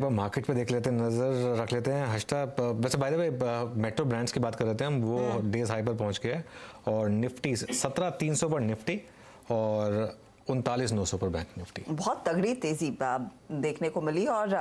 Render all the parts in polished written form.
वो मार्केट पे देख लेते हैं, नज़र रख लेते हैं। हर्षिता, वैसे by the way metro brands की बात कर लेते हैं हम, वो डेज हाई पर पहुंच गया है और निफ्टी 17,300 पर निफ्टी और 39,900 पर बैंक निफ्टी। बहुत तगड़ी तेजी देखने को मिली और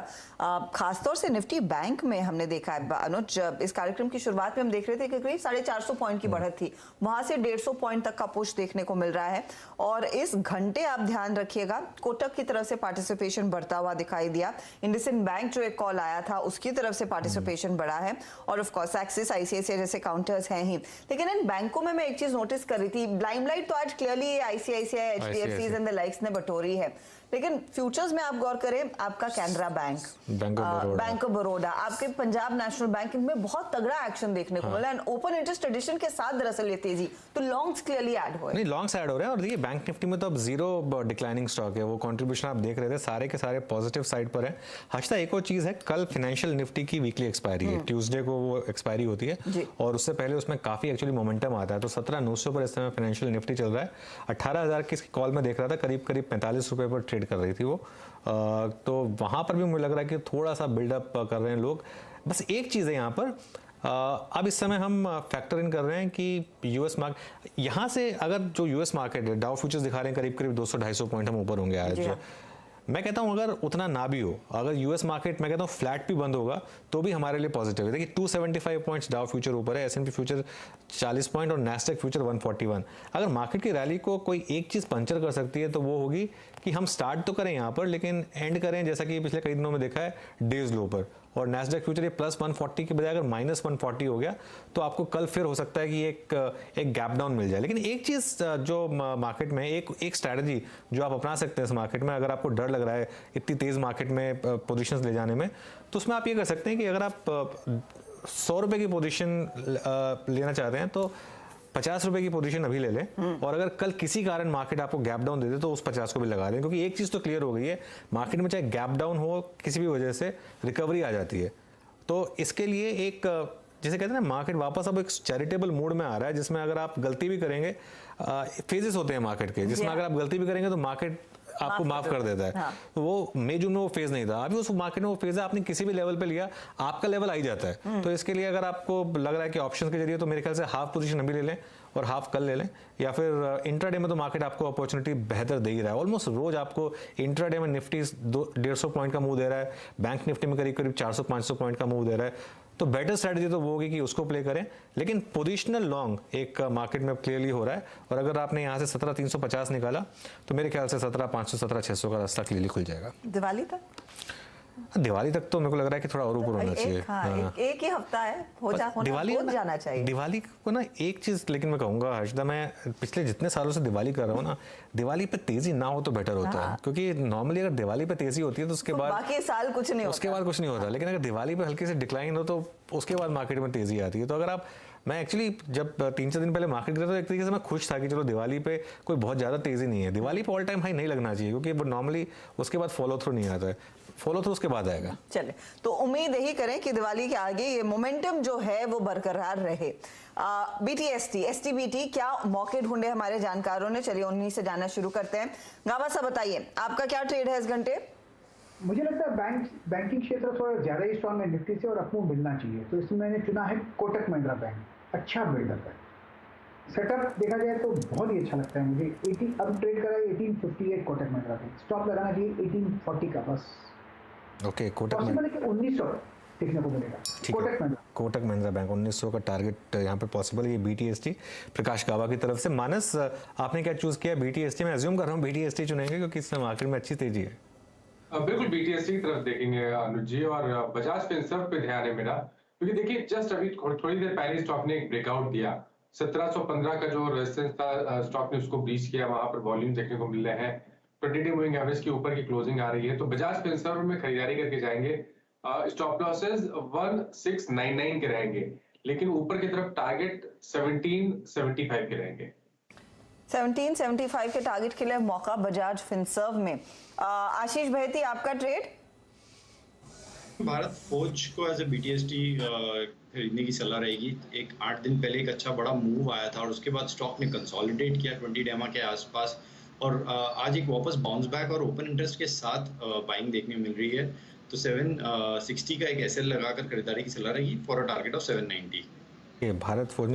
खासतौर से निफ्टी बैंक में हमने देखा है। अनुज, इस कार्यक्रम की शुरुआत में हम देख रहे थे कि करीब 450 पॉइंट की बढ़त थी, वहां से 150 पॉइंट तक का पुश देखने को मिल रहा है। और इस घंटे आप ध्यान रखिएगा, कोटक की तरफ से पार्टिसिपेशन बढ़ता हुआ दिखाई दिया। इंडसइंड बैंक जो एक कॉल आया था उसकी तरफ से पार्टिसिपेशन बढ़ा है और ऑफ कोर्स एक्सिस, आईसीआईसीआई जैसे काउंटर्स हैं ही। लेकिन इन बैंकों में मैं एक चीज नोटिस कर रही थी, लाइमलाइट तो आज clearly ICICI, HDFC and the likes ने बटोरी है, लेकिन फ्यूचर्स में आप गौर करें, आपका Canara bank, bank of Baroda, आपके पंजाब नेशनल बैंक, इनमें बहुत तगड़ा एक्शन देखने को मिला एंड ओपन इंटरेस्ट ट्रेडिशन के साथ दरअसल ये तेजी, तो लॉन्ग्स क्लियरली ऐड हुए। नहीं, लॉन्ग्स ऐड हो रहे हैं और देखिए बैंक निफ्टी में तो अब जीरो डिक्लाइनिंग स्टॉक है, वो कंट्रीब्यूशन आप देख रहे थे सारे के सारे पॉजिटिव साइड पर है। हर्षिता, एक और चीज है, कल फाइनेंशियल निफ्टी की वीकली एक्सपायरी है, ट्यूसडे को वो एक्सपायरी होती है और उससे पहले उसमें काफी एक्चुअली मोमेंटम आता है। तो 17,900 पर इस समय फाइनेंशियल निफ्टी चल रहा है। 18,000 की कॉल में देख रहा था, करीब 45 रुपए पर ट्रेड कर रही थी वो, तो वहां पर भी मुझे लग रहा है कि थोड़ा सा बिल्डअप कर रहे हैं लोग। बस एक चीज़ है यहाँ पर, अब इस समय हम फैक्टर इन कर रहे हैं कि यूएस मार्केट, यहाँ से अगर जो यूएस मार्केट है, डाउ फ्यूचर्स दिखा रहे हैं करीब करीब 200-250 पॉइंट हम ऊपर होंगे आज। मैं कहता हूं अगर उतना ना भी हो, अगर यूएस मार्केट मैं कहता हूं फ्लैट भी बंद होगा तो भी हमारे लिए पॉजिटिव है। देखिए 275 पॉइंट्स डाउ फ्यूचर ऊपर है, एसएनपी फ्यूचर 40 पॉइंट और नैस्डैक फ्यूचर 141। अगर मार्केट की रैली को कोई एक चीज पंचर कर सकती है तो वो होगी कि हम स्टार्ट तो करें यहाँ पर लेकिन एंड करें जैसा कि पिछले कई दिनों में देखा है डेज लो पर, और नैस्डैक फ्यूचर ये +140 के बजाय अगर -140 हो गया तो आपको कल फिर हो सकता है कि एक गैप डाउन मिल जाए। लेकिन एक चीज जो मार्केट में एक स्ट्रैटेजी जो आप अपना सकते हैं इस मार्केट में, अगर आपको डर लग रहा है इतनी तेज मार्केट में पोजीशंस ले जाने में, तो उसमें आप ये कर सकते हैं कि अगर आप 100 रुपए की पोजीशन लेना चाहते हैं तो 50 रुपए की पोजीशन अभी ले लें और अगर कल किसी कारण मार्केट आपको गैप डाउन दे दे तो उस 50 को भी लगा लें, क्योंकि एक चीज तो क्लियर हो गई है, मार्केट में चाहे गैप डाउन हो किसी भी वजह से रिकवरी आ जाती है। तो इसके लिए एक जैसे कहते हैं ना, मार्केट वापस अब एक चैरिटेबल मूड में आ रहा है जिसमें अगर आप गलती भी करेंगे, फेजेस होते हैं मार्केट के, जिसमें अगर आप गलती भी करेंगे तो मार्केट आपको माफ कर देता है। हाँ। तो वो मई जून में वो फेज नहीं था, अभी उस मार्केट में वो फेज है, आपने किसी भी लेवल पे लिया आपका लेवल आ ही जाता है। तो इसके लिए अगर आपको लग रहा है कि ऑप्शंस के जरिए, तो मेरे ख्याल से हाफ पोजीशन अभी ले लें और हाफ कल ले लें, या फिर इंट्राडे में तो मार्केट आपको अपॉर्चुनिटी बेहतर दे ही रहा है। ऑलमोस्ट रोज आपको इंट्राडे में निफ्टी 150 पॉइंट का मूव दे रहा है, बैंक निफ्टी में करीब करीब 400-500 पॉइंट का मूव दे रहा है। तो बेटर स्ट्रेटजी तो वो होगी कि उसको प्ले करें, लेकिन पोजिशनल लॉन्ग एक मार्केट में क्लियरली हो रहा है। और अगर आपने यहाँ से 17,350 निकाला तो मेरे ख्याल से 17,500 17,600 का रास्ता क्लियरली खुल जाएगा। दिवाली तक तो मेरे को लग रहा है कि थोड़ा और ऊपर होना चाहिए। एक ही हफ्ता है, हो जाना चाहिए। दिवाली को ना एक चीज लेकिन मैं कहूंगा हर्षिता, मैं पिछले जितने सालों से दिवाली कर रहा हूँ ना, दिवाली पे तेजी ना हो तो बेटर होता है, क्योंकि नॉर्मली अगर दिवाली पे तेजी होती है तो उसके बाद बाकी साल कुछ नहीं होता, उसके बाद कुछ नहीं होता। लेकिन अगर दिवाली पे हल्की से डिक्लाइन हो तो उसके बाद मार्केट में तेजी आती है। तो अगर आप, मैं एक्चुअली जब 3-4 दिन पहले मार्केट गया तो एक तरीके से मैं खुश था कि चलो दिवाली पे कोई बहुत ज़्यादा तेज़ी नहीं है, दिवाली पे ऑल टाइम हाई नहीं लगना चाहिए, क्योंकि नॉर्मली उसके बाद फॉलो थ्रू नहीं आता है, फॉलो थ्रू उसके बाद आएगा। चले, तो उम्मीद यही करें कि दिवाली के आगे ये मोमेंटम जो है वो बरकरार रहे। BTST, STBT, क्या मौके ढूंढे हमारे जानकारों ने? चलिए उन्हीं से जानना शुरू करते हैं। गावा साहब बताइए, आपका क्या ट्रेड है इस घंटे? मुझे लगता है बैंकिंग क्षेत्र थोड़ा ज्यादा ही स्ट्रॉन्ग है निफ्टी से और अपने मिलना चाहिए, तो इसमें मैंने चुना है कोटक महिंद्रा बैंक। अच्छा बिल्डअप है, सेटअप देखा जाए तो बहुत ही अच्छा लगता है मुझे। 80 अब ट्रेड करा है 1858 कोटक महिंद्रा बैंक, स्टॉप लगाना चाहिए 1840 का बस। ओके, कोटक 1900 देखने को मिलेगा। कोटक महिंद्रा बैंक 1900 का टारगेट यहाँ पे पॉसिबल है। ये BTST प्रकाश गावा की तरफ से। मानस, आपने क्या चूज किया? BTST में अज्यूम कर रहा हूँ BTST चुनेंगे क्योंकि इस मार्केट में अच्छी तेजी है। बिल्कुल BTST की तरफ देखेंगे अनुज जी, और बजाज फिनसर्व पे ध्यान है मेरा, क्योंकि देखिए जस्ट अभी थोड़ी देर पहले स्टॉक ने एक ब्रेकआउट दिया, 1715 का जो रेजिस्टेंस था स्टॉक ने उसको ब्रीच किया, वहां पर वॉल्यूम देखने को मिल रहे हैं, 20 डे मूविंग एवरेज के ऊपर की क्लोजिंग आ रही है। तो बजाज फिनसर्व में खरीदारी करके जाएंगे। स्टॉप लॉसेस 1699 के रहेंगे, लेकिन ऊपर की तरफ टारगेट 1775 के रहेंगे। 1775 के टारगेट के लिए मौका बजाज फिनसर्व में। आशीष भैती, आपका ट्रेड? भारत फौज को एज ए BTST खरीदने की सलाह रहेगी। एक 8 दिन पहले एक अच्छा बड़ा मूव आया था और उसके बाद स्टॉक ने कंसोलिडेट किया 20 डेमा के आसपास, और आज एक वापस बाउंस बैक और ओपन इंटरेस्ट के साथ बाइंग देखने मिल रही है। तो 760 का एक एसएल लगाकर खरीदारी की सलाह रहेगी फॉर अ टारगेट ऑफ 790। ये भारत फोर्ज में